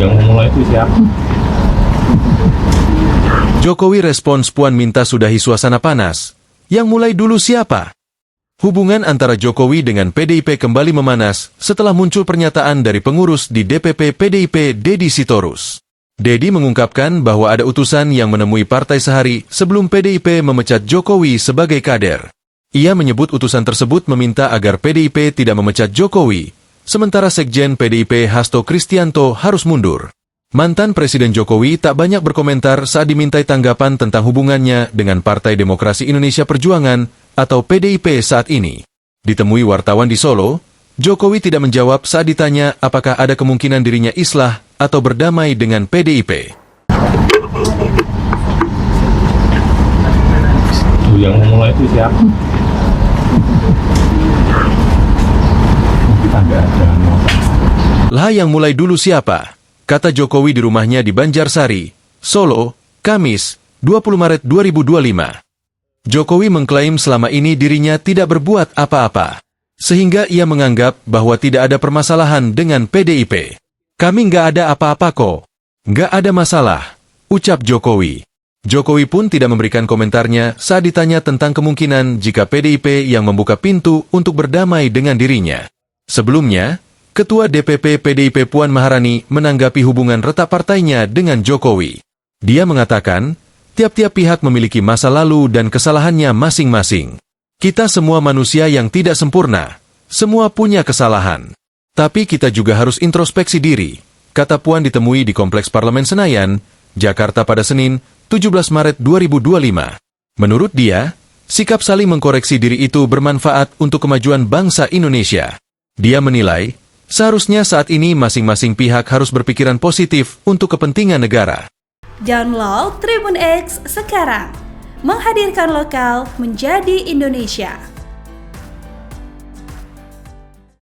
Yang memulai itu siapa? Jokowi respons Puan minta sudahi suasana panas. Yang mulai dulu siapa? Hubungan antara Jokowi dengan PDIP kembali memanas setelah muncul pernyataan dari pengurus di DPP PDIP Deddy Sitorus. Deddy mengungkapkan bahwa ada utusan yang menemui partai sehari sebelum PDIP memecat Jokowi sebagai kader. Ia menyebut utusan tersebut meminta agar PDIP tidak memecat Jokowi, sementara Sekjen PDIP Hasto Kristianto harus mundur. Mantan Presiden Jokowi tak banyak berkomentar saat dimintai tanggapan tentang hubungannya dengan Partai Demokrasi Indonesia Perjuangan atau PDIP saat ini. Ditemui wartawan di Solo, Jokowi tidak menjawab saat ditanya apakah ada kemungkinan dirinya islah atau berdamai dengan PDIP. Yang memulai itu siapa? Kita nggak ada Lah yang mulai dulu siapa? Kata Jokowi di rumahnya di Banjarsari, Solo, Kamis, 20 Maret 2025. Jokowi mengklaim selama ini dirinya tidak berbuat apa-apa, sehingga ia menganggap bahwa tidak ada permasalahan dengan PDIP. Kami nggak ada apa-apa kok. Nggak ada masalah, ucap Jokowi. Jokowi pun tidak memberikan komentarnya saat ditanya tentang kemungkinan jika PDIP yang membuka pintu untuk berdamai dengan dirinya. Sebelumnya, Ketua DPP PDIP Puan Maharani menanggapi hubungan retak partainya dengan Jokowi. Dia mengatakan, tiap-tiap pihak memiliki masa lalu dan kesalahannya masing-masing. Kita semua manusia yang tidak sempurna, semua punya kesalahan. Tapi kita juga harus introspeksi diri, kata Puan ditemui di Kompleks Parlemen Senayan, Jakarta pada Senin, 17 Maret 2025. Menurut dia, sikap saling mengkoreksi diri itu bermanfaat untuk kemajuan bangsa Indonesia. Dia menilai, seharusnya saat ini masing-masing pihak harus berpikiran positif untuk kepentingan negara. Download Tribun X sekarang, menghadirkan lokal menjadi Indonesia.